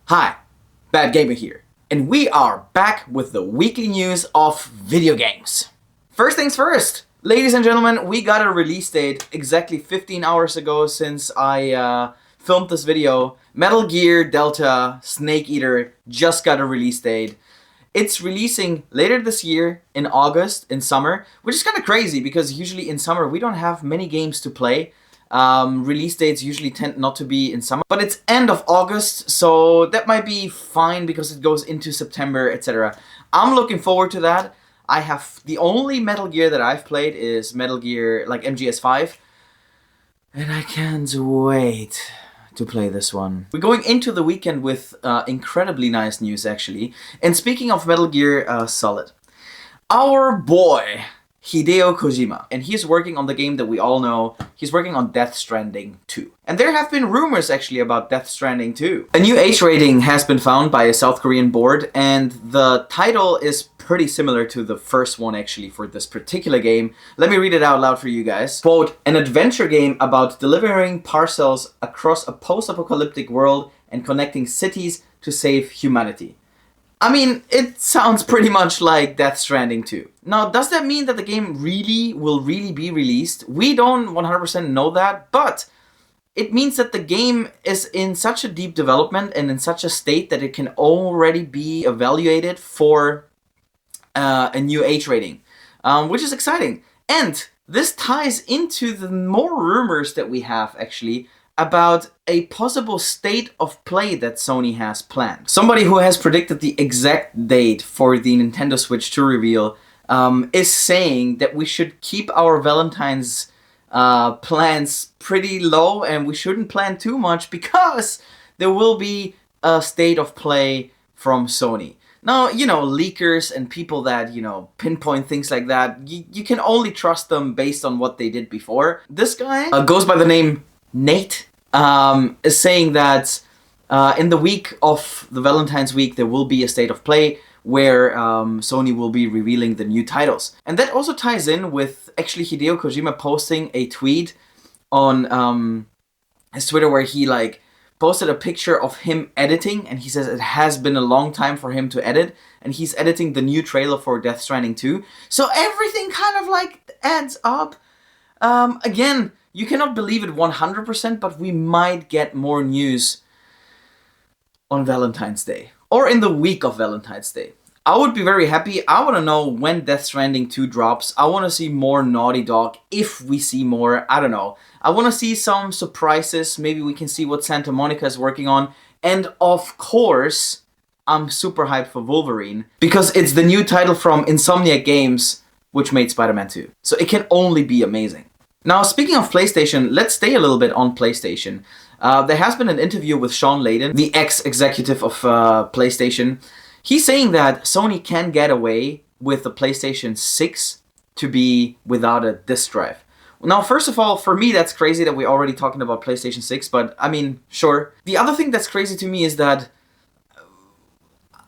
Hi, Bad Gamer here, and we are back with the weekly news of video games. First things first, ladies and gentlemen, we got a release date exactly 15 hours ago since I filmed this video. Metal Gear Delta Snake Eater just got a release date. It's releasing later this year in August, in summer, which is kind of crazy because usually in summer we don't have many games to play. Release dates usually tend not to be in summer, but it's end of August, so that might be fine because it goes into September, etc. I'm looking forward to that. I have the only Metal Gear that I've played is Metal Gear like MGS 5, and I can't wait to play this one. We're going into the weekend with incredibly nice news actually. And speaking of Metal Gear Solid, our boy Hideo Kojima, and he's working on the game that we all know. He's working on Death Stranding 2. And there have been rumors actually about Death Stranding 2. A new age rating has been found by a South Korean board, and the title is pretty similar to the first one actually for this particular game. Let me read it out loud for you guys. Quote, an adventure game about delivering parcels across a post-apocalyptic world and connecting cities to save humanity. I mean, it sounds pretty much like Death Stranding 2. Now, does that mean that the game will really be released? We don't 100% know that, but it means that the game is in such a deep development and in such a state that it can already be evaluated for a new age rating, which is exciting. And this ties into the more rumors that we have actually about a possible state of play that Sony has planned. Somebody who has predicted the exact date for the Nintendo Switch to reveal is saying that we should keep our Valentine's plans pretty low and we shouldn't plan too much because there will be a state of play from Sony. Now, you know, leakers and people that, you know, pinpoint things like that, you can only trust them based on what they did before. This guy goes by the name Nate, is saying that in the week of the Valentine's week there will be a state of play where Sony will be revealing the new titles. And that also ties in with actually Hideo Kojima posting a tweet on his Twitter where he like posted a picture of him editing, and he says it has been a long time for him to edit, and he's editing the new trailer for Death Stranding 2. So everything kind of like adds up. Again, you cannot believe it 100%, but we might get more news on Valentine's Day. Or in the week of Valentine's Day. I would be very happy. I want to know when Death Stranding 2 drops. I want to see more Naughty Dog, if we see more. I don't know. I want to see some surprises. Maybe we can see what Santa Monica is working on. And of course, I'm super hyped for Wolverine, because it's the new title from Insomniac Games, which made Spider-Man 2. So it can only be amazing. Now, speaking of PlayStation, let's stay a little bit on PlayStation. There has been an interview with Sean Layden, the ex-executive of PlayStation. He's saying that Sony can get away with the PlayStation 6 to be without a disc drive. Now, first of all, for me, that's crazy that we're already talking about PlayStation 6, but I mean, sure. The other thing that's crazy to me is that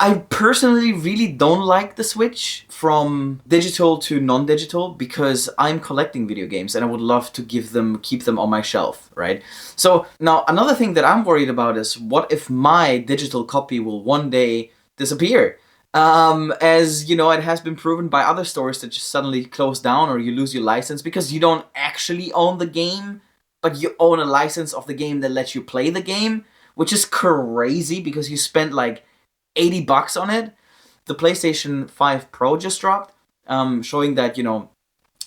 I personally really don't like the switch from digital to non-digital because I'm collecting video games and I would love to keep them on my shelf, right? So now another thing that I'm worried about is what if my digital copy will one day disappear? As you know, it has been proven by other stores that just suddenly close down or you lose your license because you don't actually own the game, but you own a license of the game that lets you play the game, which is crazy because you spent like $80 on it. The PlayStation 5 Pro just dropped, showing that, you know,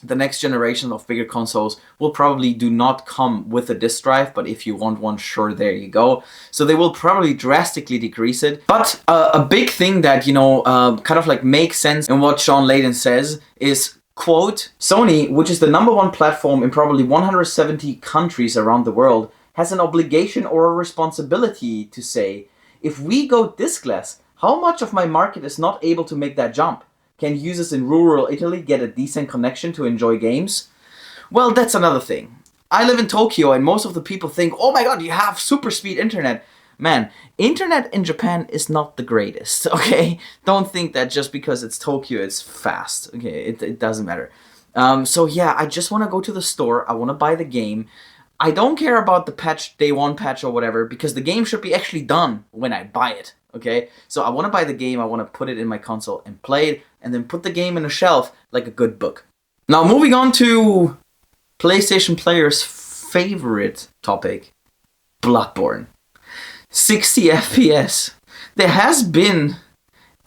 the next generation of bigger consoles will probably do not come with a disc drive, but if you want one, sure, there you go. So they will probably drastically decrease it. But a big thing that, you know, kind of like makes sense in what Sean Layden says is, quote, Sony, which is the #1 platform in probably 170 countries around the world, has an obligation or a responsibility to say, if we go discless, how much of my market is not able to make that jump? Can users in rural Italy get a decent connection to enjoy games? Well, that's another thing. I live in Tokyo and most of the people think, oh my god, you have super speed internet. Man, internet in Japan is not the greatest, okay? Don't think that just because it's Tokyo, it's fast, okay? It doesn't matter. So yeah, I just want to go to the store, I want to buy the game. I don't care about the patch, day one patch or whatever, because the game should be actually done when I buy it, okay? So I want to buy the game, I want to put it in my console and play it, and then put the game in a shelf like a good book. Now moving on to PlayStation players' favorite topic, Bloodborne. 60 FPS. There has been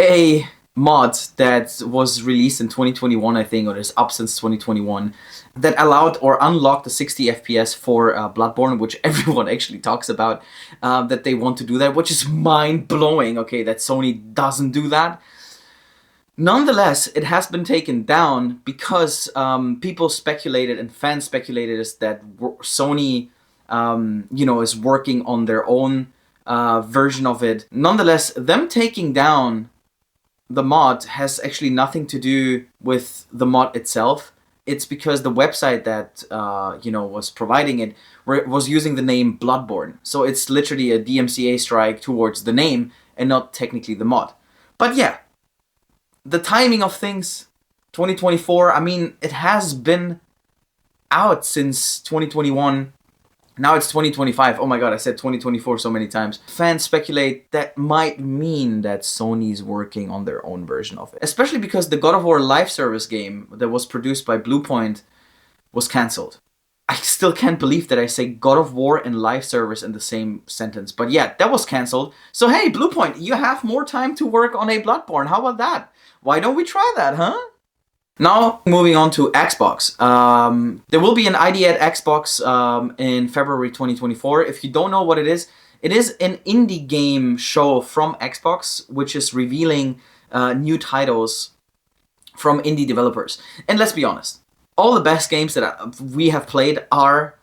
a mod that was released in 2021, I think, or is up since 2021, that allowed or unlocked the 60 FPS for Bloodborne, which everyone actually talks about, that they want to do that, which is mind-blowing, okay, that Sony doesn't do that. Nonetheless, it has been taken down because people speculated and fans speculated that Sony, is working on their own version of it. Nonetheless, them taking down the mod has actually nothing to do with the mod itself. It's because the website that was providing it was using the name Bloodborne. So it's literally a DMCA strike towards the name and not technically the mod. But yeah, the timing of things, 2024, I mean, it has been out since 2021. Now it's 2025. Oh my god, I said 2024 so many times. Fans speculate that might mean that Sony's working on their own version of it. Especially because the God of War live service game that was produced by Bluepoint was cancelled. I still can't believe that I say God of War and live service in the same sentence. But yeah, that was cancelled. So hey, Bluepoint, you have more time to work on a Bloodborne. How about that? Why don't we try that, huh? Now, moving on to Xbox. There will be an ID at Xbox in February 2024. If you don't know what it is an indie game show from Xbox, which is revealing new titles from indie developers. And let's be honest, all the best games that we have played are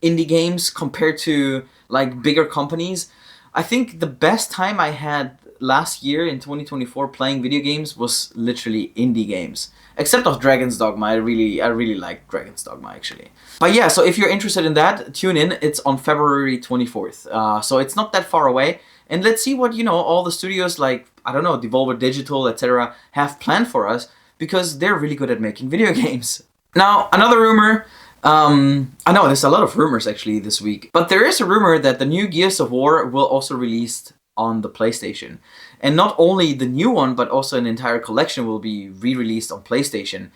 indie games compared to like bigger companies. I think the best time I had last year in 2024 playing video games was literally indie games. Except of Dragon's Dogma. I really like Dragon's Dogma actually. But yeah, so if you're interested in that, tune in. It's on February 24th. So it's not that far away. And let's see what, all the studios like, I don't know, Devolver Digital, etc. have planned for us, because they're really good at making video games. Now, another rumor. I know there's a lot of rumors actually this week. But there is a rumor that the new Gears of War will also release on the PlayStation. And not only the new one, but also an entire collection will be re-released on PlayStation.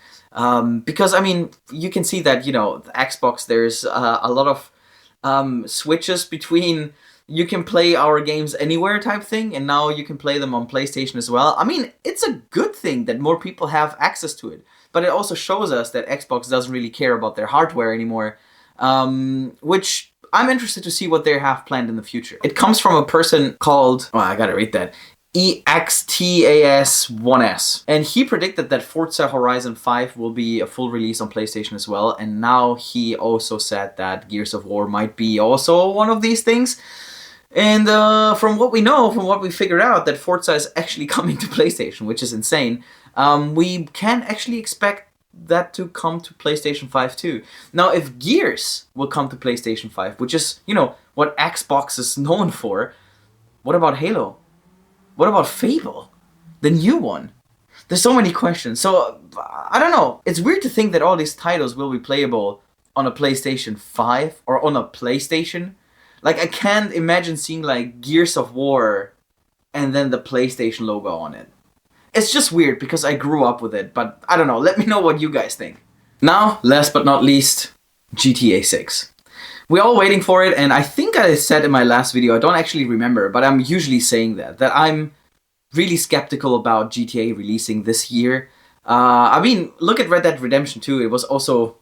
Because, I mean, you can see that, the Xbox, there's a lot of switches between you can play our games anywhere type thing, and now you can play them on PlayStation as well. I mean, it's a good thing that more people have access to it. But it also shows us that Xbox doesn't really care about their hardware anymore, which I'm interested to see what they have planned in the future. It comes from a person called, I gotta read that, EXTAS1S. And he predicted that Forza Horizon 5 will be a full release on PlayStation as well. And now he also said that Gears of War might be also one of these things. And from what we know, from what we figured out, that Forza is actually coming to PlayStation, which is insane. We can actually expect that to come to PlayStation 5 too. Now, if Gears will come to PlayStation 5, which is, what Xbox is known for, what about Halo? What about Fable? The new one? There's so many questions. So, I don't know. It's weird to think that all these titles will be playable on a PlayStation 5 or on a PlayStation. Like, I can't imagine seeing, like, Gears of War and then the PlayStation logo on it. It's just weird because I grew up with it, but I don't know. Let me know what you guys think. Now, last but not least, GTA 6. We're all waiting for it, and I think I said in my last video, I don't actually remember, but I'm usually saying that I'm really skeptical about GTA releasing this year. I mean, look at Red Dead Redemption 2. It was also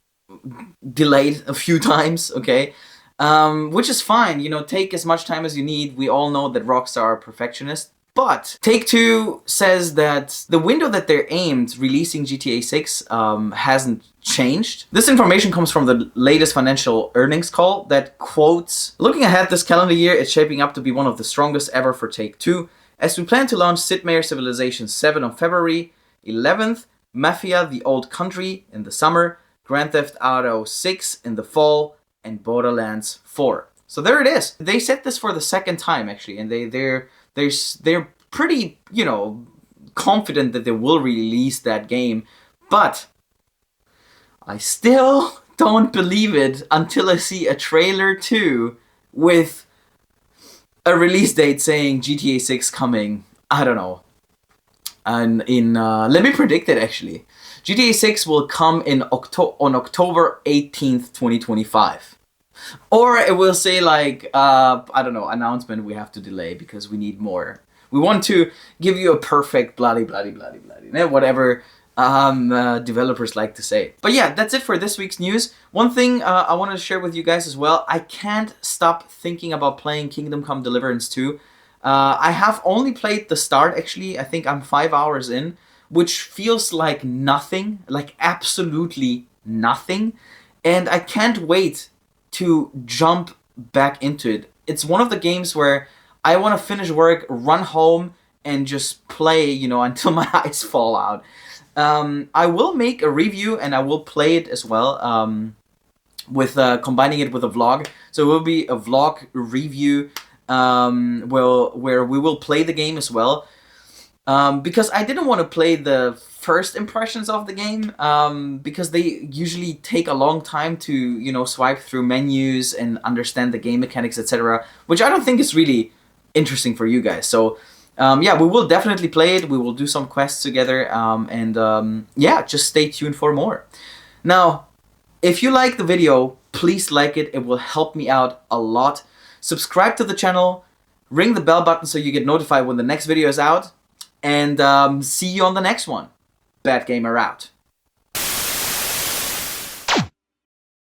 delayed a few times, okay? Which is fine, take as much time as you need. We all know that Rockstar are perfectionists. But Take-Two says that the window that they're aimed releasing GTA 6 hasn't changed. This information comes from the latest financial earnings call that quotes, "Looking ahead this calendar year, it's shaping up to be one of the strongest ever for Take-Two, as we plan to launch Sid Meier's Civilization 7 on February 11th, Mafia: The Old Country in the summer, Grand Theft Auto 6 in the fall, and Borderlands 4. So there it is. They said this for the second time actually, and they're pretty, confident that they will release that game. But I still don't believe it until I see a trailer too with a release date saying GTA 6 coming, I don't know. And let me predict it actually. GTA 6 will come in on October 18th, 2025. Or it will say like, I don't know, announcement we have to delay because we need more. We want to give you a perfect bloody, whatever developers like to say. But yeah, that's it for this week's news. One thing I wanted to share with you guys as well. I can't stop thinking about playing Kingdom Come Deliverance 2. I have only played the start actually. I think I'm 5 hours in, which feels like nothing, like absolutely nothing. And I can't wait to jump back into it. It's one of the games where I want to finish work, run home, and just play, you know, until my eyes fall out. I will make a review and I will play it as well, with combining it with a vlog. So it will be a vlog review where we will play the game as well. Because I didn't want to play the first impressions of the game, because they usually take a long time to, you know, swipe through menus and understand the game mechanics, etc., which I don't think is really interesting for you guys. So yeah, we will definitely play it. We will do some quests together, and yeah, just stay tuned for more. Now, if you like the video, please like it. It will help me out a lot. Subscribe to the channel, ring the bell button so you get notified when the next video is out, and see you on the next one. Bad Gamer out.